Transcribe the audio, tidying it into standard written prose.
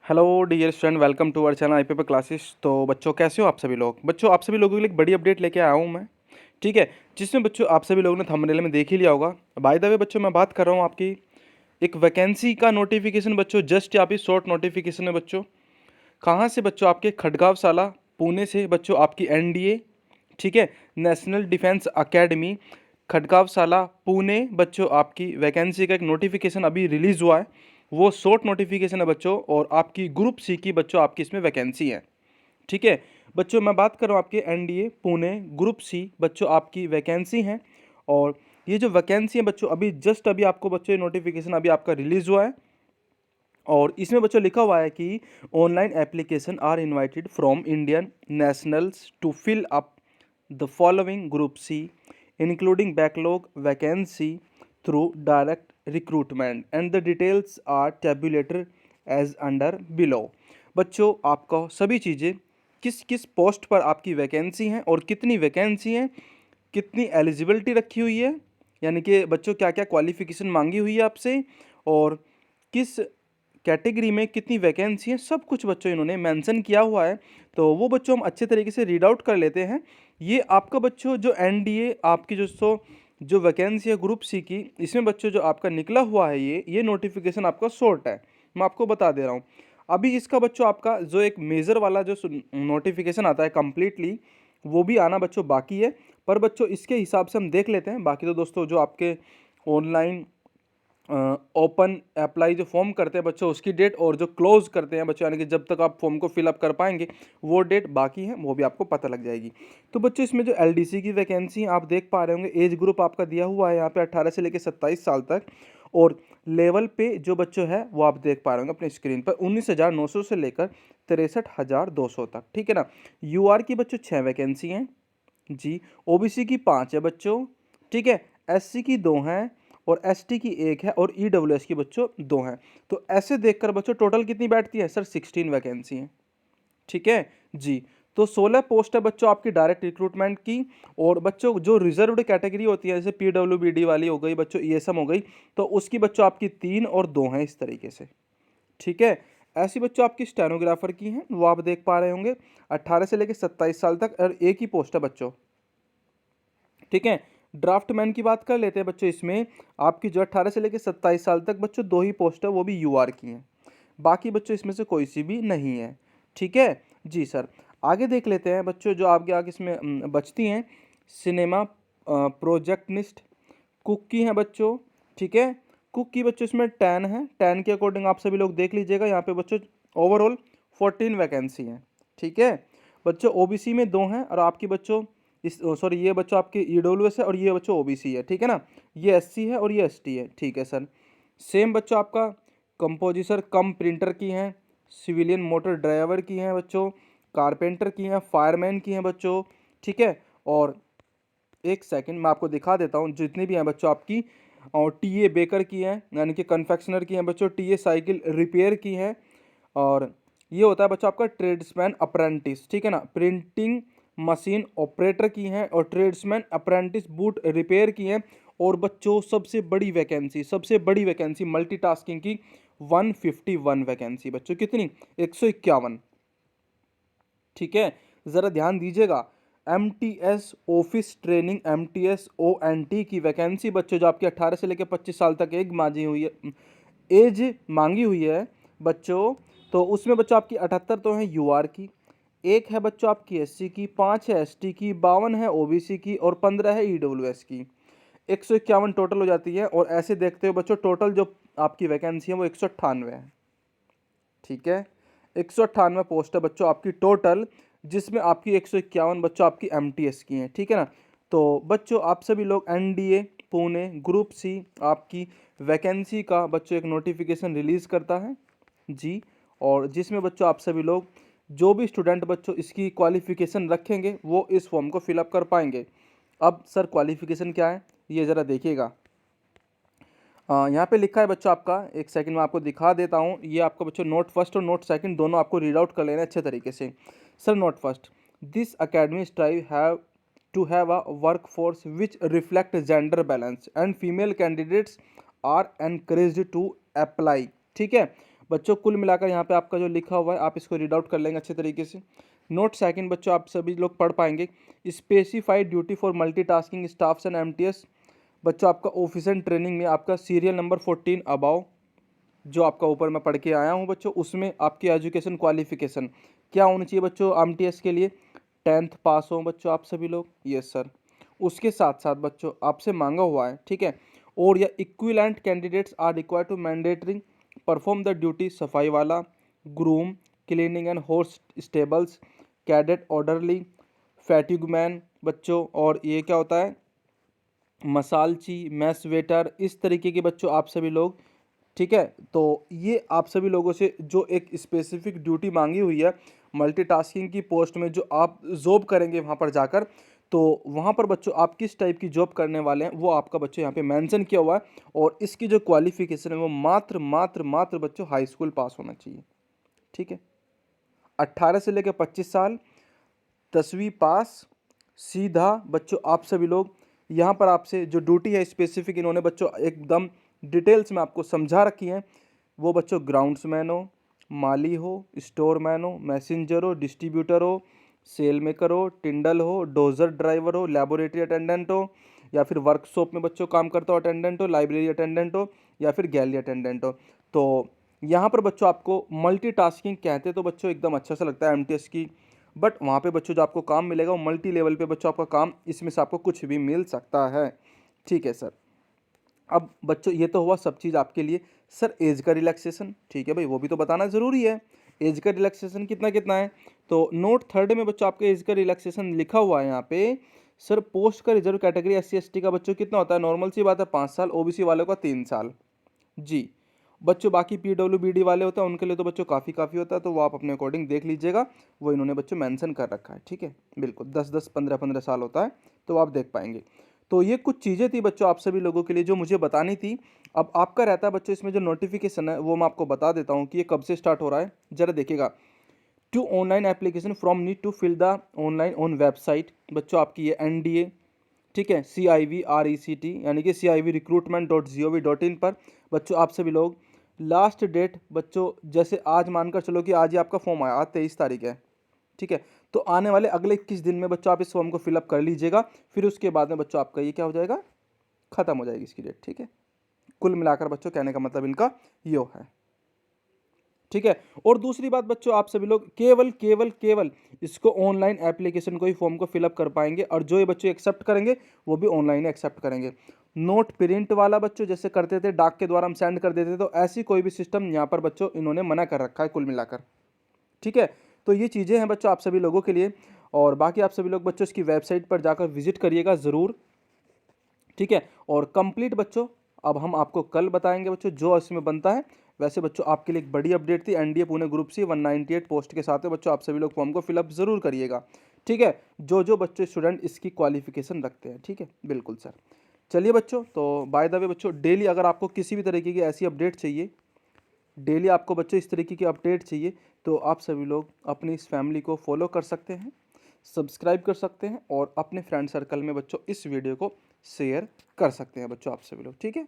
Hello dear student, welcome to our channel IPP classes. तो बच्चों कैसे हो आप सभी लोग। बच्चों आप सभी लोगों के लिए एक बड़ी अपडेट लेके आया हूँ मैं। ठीक है, जिसमें बच्चों आप सभी लोगों ने थंबनेल में देख ही लिया होगा। बाय द वे बच्चों, मैं बात कर रहा हूँ आपकी एक वैकेंसी का नोटिफिकेशन बच्चों, जस्ट यहाँ पे शॉर्ट नोटिफिकेशन है बच्चों। कहाँ से बच्चों? आपके खड़गांव साला पुणे से बच्चों, आपकी एनडीए, ठीक है, नेशनल डिफेंस एकेडमी खड़गांव साला पुणे बच्चों, आपकी वैकेंसी का एक नोटिफिकेशन अभी रिलीज़ हुआ है। वो शॉर्ट नोटिफिकेशन है बच्चों, और आपकी ग्रुप सी की बच्चों आपकी इसमें वैकेंसी है। ठीक है बच्चों, मैं बात कर रहा हूँ आपके एनडीए पुणे ग्रुप सी बच्चों आपकी वैकेंसी है। और ये जो वैकेंसी है बच्चों, अभी जस्ट अभी आपको बच्चों ये नोटिफिकेशन अभी आपका रिलीज़ हुआ है। और इसमें बच्चों लिखा हुआ है कि online application are invited from Indian nationals to fill up the following group C including backlog vacancy through direct recruitment and the details are tabulated as under below. बच्चों आपको सभी चीज़ें किस किस पोस्ट पर आपकी वैकेंसी हैं और कितनी वैकेंसी हैं, कितनी एलिजिबिलिटी रखी हुई है, यानी कि बच्चों क्या क्या क्वालिफिकेशन मांगी हुई है आपसे, और किस कैटेगरी में कितनी वैकेंसी है, सब कुछ बच्चों इन्होंने मेंशन किया हुआ है। तो वो बच्चों हम अच्छे तरीके से रीड आउट कर लेते हैं। ये आपका बच्चों जो एनडीए आपकी जो वैकेंसी है ग्रुप सी की, इसमें बच्चों जो आपका निकला हुआ है ये नोटिफिकेशन आपका शॉर्ट है। मैं आपको बता दे रहा हूँ। अभी इसका बच्चों आपका जो एक मेजर वाला जो नोटिफिकेशन आता है कंप्लीटली, वो भी आना बच्चों बाकी है। पर बच्चों इसके हिसाब से हम देख लेते हैं। बाकी तो दोस्तों जो आपके ऑनलाइन ओपन अप्लाई जो फॉर्म करते हैं बच्चों, उसकी डेट, और जो क्लोज करते हैं बच्चों, यानी कि जब तक आप फॉर्म को फिलअप कर पाएंगे वो डेट बाकी है, वो भी आपको पता लग जाएगी। तो बच्चों इसमें जो एलडीसी की वैकेंसी आप देख पा रहे होंगे, एज ग्रुप आपका दिया हुआ है यहाँ पे 18 से लेकर 27 साल तक। और लेवल पे जो बच्चों है वो आप देख पा रहे होंगे अपने स्क्रीन पर, 19,900 से लेकर 63,200 तक। ठीक है ना। यूआर की बच्चों 6 वैकेंसी हैं जी। ओबीसी की 5 है बच्चों। ठीक है। एससी की 2 हैं, और एसटी की 1 है, और ईडब्ल्यूएस की बच्चों 2 हैं। तो ऐसे देखकर बच्चों टोटल कितनी बैठती है सर? 16 वैकेंसी हैं। ठीक है जी। तो 16 पोस्ट है बच्चों आपकी डायरेक्ट रिक्रूटमेंट की। और बच्चों जो रिजर्व्ड कैटेगरी होती है, जैसे पीडब्ल्यूबीडी वाली हो गई बच्चों, ईएसएम हो गई, तो उसकी बच्चों आपकी 3 और 2 हैं इस तरीके से। ठीक है। ऐसी बच्चों आपकी स्टेनोग्राफर की हैं, वो आप देख पा रहे होंगे, 18 से लेकर 27 साल तक, और एक ही पोस्ट है बच्चों। ठीक है। ड्राफ्टमैन की बात कर लेते हैं बच्चों। इसमें आपकी जो 18 से लेकर 27 साल तक बच्चों 2 ही पोस्ट है, वो भी यूआर की हैं। बाकी बच्चों इसमें से कोई सी भी नहीं है। ठीक है जी सर। आगे देख लेते हैं बच्चों जो आगे आगे इसमें बचती हैं। सिनेमा प्रोजेक्टनिस्ट, कुक की हैं बच्चों। ठीक है। कुक की बच्चों इसमें 10 है। 10 के अकॉर्डिंग आप सभी लोग देख लीजिएगा, यहाँ पे बच्चों ओवरऑल 14 वैकेंसी हैं। ठीक है। बच्चों ओबीसी में 2 हैं, और आपकी बच्चों इस सॉरी ये बच्चों आपके ईडब्ल्यूएस है, और ये बच्चों ओबीसी है। ठीक है ना। ये एससी है और ये एसटी है। ठीक है सर। सेम बच्चों आपका कंपोजिशर कम प्रिंटर की हैं, सिविलियन मोटर ड्राइवर की हैं बच्चों, कारपेंटर की हैं, फायरमैन की हैं बच्चों। ठीक है। और एक सेकंड मैं आपको दिखा देता हूँ जितनी भी हैं बच्चों आपकी। और टीए बेकर की हैं, यानी कि कन्फेक्शनर की हैं बच्चों, टीए साइकिल रिपेयर की हैं। और ये होता है बच्चों आपका ट्रेड्समैन अप्रेंटिस। ठीक है ना। प्रिंटिंग मशीन ऑपरेटर की हैं, और ट्रेड्समैन अप्रेंटिस बूट रिपेयर की हैं। और बच्चों सबसे बड़ी वैकेंसी मल्टीटास्किंग की 151 वैकेंसी बच्चों। कितनी? 151। ठीक है। ज़रा ध्यान दीजिएगा। M T S office training, M T S O N T की वैकेंसी बच्चों जो आपकी 18 से लेकर 25 साल तक एज मांगी हुई है बच्चों। तो उसमें बच्चों आपकी 78 तो है यूआर की, एक है बच्चों आपकी एससी की, 5 है एसटी की, 52 है ओबीसी की, और 15 है ईडब्ल्यूएस की। 151 टोटल हो जाती है। और ऐसे देखते हो बच्चों टोटल जो आपकी वैकेंसी है वो 198 है। ठीक है। 198 पोस्ट है बच्चों आपकी टोटल, जिसमें आपकी 151 बच्चों आपकी एमटीएस की हैं। ठीक है ना। तो बच्चों आप सभी लोग एनडीए पुणे ग्रुप सी आपकी वैकेंसी का बच्चों एक नोटिफिकेशन रिलीज़ करता है जी। और जिसमें बच्चों आप सभी लोग जो भी स्टूडेंट बच्चों इसकी क्वालिफिकेशन रखेंगे वो इस फॉर्म को फिलअप कर पाएंगे। अब सर क्वालिफिकेशन क्या है ये ज़रा देखिएगा। यहाँ पे लिखा है बच्चों आपका, एक सेकंड में आपको दिखा देता हूँ। ये आपका बच्चों नोट फर्स्ट और नोट सेकंड दोनों आपको रीड आउट कर लेना है अच्छे तरीके से। Sir note first, this academy strive have to have a work force which reflect gender balance and female candidates are encouraged to apply. ठीक है बच्चों कुल मिलाकर यहाँ पे आपका जो लिखा हुआ है आप इसको रीड आउट कर लेंगे अच्छे तरीके से। नोट सेकंड बच्चों आप सभी लोग पढ़ पाएंगे, specified duty for multitasking staffs and MTS. बच्चों आपका ऑफिस एंड ट्रेनिंग में आपका सीरियल नंबर 14 अबाव जो आपका ऊपर मैं पढ़ के आया हूँ बच्चों, उसमें आपकी एजुकेशन क्वालिफिकेशन क्या होनी चाहिए बच्चों एमटीएस के लिए, 10th पास हो बच्चों आप सभी लोग, यस सर। उसके साथ साथ बच्चों आपसे मांगा हुआ है, ठीक है, और या equivalent candidates are required to mandatory perform the duty सफाई वाला, groom, cleaning and horse stables, cadet orderly, fatigueman बच्चों, और ये क्या होता है मसालची, मैस वेटर, इस तरीके के बच्चों आप सभी लोग, ठीक है। तो ये आप सभी लोगों से जो एक स्पेसिफिक ड्यूटी मांगी हुई है मल्टीटास्किंग की पोस्ट में जो आप जॉब करेंगे वहाँ पर जाकर, तो वहाँ पर बच्चों आप किस टाइप की जॉब करने वाले हैं वो आपका बच्चों यहाँ पे मेंशन किया हुआ है। और इसकी जो क्वालिफिकेशन है वो मात्र मात्र मात्र बच्चों हाई स्कूल पास होना चाहिए, ठीक है। 18 से लेकर 25 साल, 10वीं पास, सीधा बच्चों आप सभी लोग यहाँ पर आपसे जो ड्यूटी है स्पेसिफिक इन्होंने बच्चों एकदम डिटेल्स में आपको समझा रखी है। वो बच्चों ग्राउंड्समैन हो, माली हो, स्टोरमैन हो, मैसेंजर हो, डिस्ट्रीब्यूटर हो, सेल मेकर हो, टिंडल हो, डोजर ड्राइवर हो, लेबोरेटरी अटेंडेंट हो, या फिर वर्कशॉप में बच्चों काम करता हो अटेंडेंट हो, लाइब्रेरी अटेंडेंट हो, या फिर गैलरी अटेंडेंट हो। तो यहाँ पर बच्चों आपको मल्टीटास्किंग कहते हैं तो बच्चों एकदम अच्छा सा लगता है एमटीएस की, बट वहाँ पे बच्चों जो आपको काम मिलेगा वो मल्टी लेवल पे बच्चों आपका काम, इसमें से आपको कुछ भी मिल सकता है, ठीक है सर। अब बच्चों ये तो हुआ सब चीज़ आपके लिए। सर एज का रिलैक्सेशन, ठीक है भाई वो भी तो बताना ज़रूरी है, एज का रिलैक्सेशन कितना कितना है। तो नोट थर्ड में बच्चों आपके एज का रिलैक्सेशन लिखा हुआ है यहाँ पे। सर पोस्ट का रिजर्व कैटेगरी SC ST का बच्चों कितना होता है, नॉर्मल सी बात है 5 साल, OBC वालों का 3 साल जी। बच्चों बाकी PWBD वाले होते हैं उनके लिए तो बच्चों काफ़ी होता है, तो वो आप अपने अकॉर्डिंग देख लीजिएगा, वो इन्होंने बच्चों मेंशन कर रखा है, ठीक है। बिल्कुल 10-10 15-15 साल होता है, तो आप देख पाएंगे। तो ये कुछ चीज़ें थी बच्चों आप सभी लोगों के लिए जो मुझे बतानी थी। अब आपका रहता है बच्चों इसमें जो नोटिफिकेशन है वो मैं आपको बता देता हूँ कि ये कब से स्टार्ट हो रहा है, ज़रा देखिएगा। To online application from need to fill the online on website, बच्चों आपकी ये NDA, ठीक है, CIVRECT यानी कि CIVrecruitment.gov.in पर बच्चों आप सभी लोग लास्ट डेट बच्चों जैसे आज मानकर चलो कि आज ही आपका फॉर्म आया, आज 23 तारीख है, ठीक है। तो आने वाले अगले 21 दिन में बच्चों आप इस फॉर्म को फिलअप कर लीजिएगा, फिर उसके बाद में बच्चों आपका ये क्या हो जाएगा, खत्म हो जाएगी इसकी डेट, ठीक है। कुल मिलाकर बच्चों कहने का मतलब इनका यो है, ठीक है। और दूसरी बात बच्चों आप सभी लोग केवल केवल केवल इसको ऑनलाइन एप्लीकेशन को ही फॉर्म को फिलअप कर पाएंगे, और जो ये बच्चे एक्सेप्ट करेंगे वो भी ऑनलाइन एक्सेप्ट करेंगे। नोट प्रिंट वाला बच्चों जैसे करते थे डाक के द्वारा हम सेंड कर देते थे, तो ऐसी कोई भी सिस्टम यहाँ पर बच्चों इन्होंने मना कर रखा है कुल मिलाकर, ठीक है। तो ये चीज़ें हैं बच्चों आप सभी लोगों के लिए, और बाकी आप सभी लोग बच्चों इसकी वेबसाइट पर जाकर विजिट करिएगा ज़रूर, ठीक है। और कंप्लीट बच्चों अब हम आपको कल बताएंगे बच्चों जो इसमें बनता है। वैसे बच्चों आपके लिए एक बड़ी अपडेट थी, NDA Pune group C 198 post के साथ है बच्चों, आप सभी लोग फॉर्म को फिलअप ज़रूर करिएगा, ठीक है, जो जो बच्चों स्टूडेंट इसकी क्वालिफिकेशन रखते हैं, ठीक है, बिल्कुल सर। चलिए बच्चों, तो बाय द वे बच्चों डेली अगर आपको किसी भी तरीके की ऐसी अपडेट चाहिए, डेली आपको बच्चों इस तरीके की अपडेट चाहिए, तो आप सभी लोग अपनी इस फैमिली को फॉलो कर सकते हैं, सब्सक्राइब कर सकते हैं, और अपने फ्रेंड सर्कल में बच्चों इस वीडियो को शेयर कर सकते हैं बच्चों आप सभी लोग, ठीक है।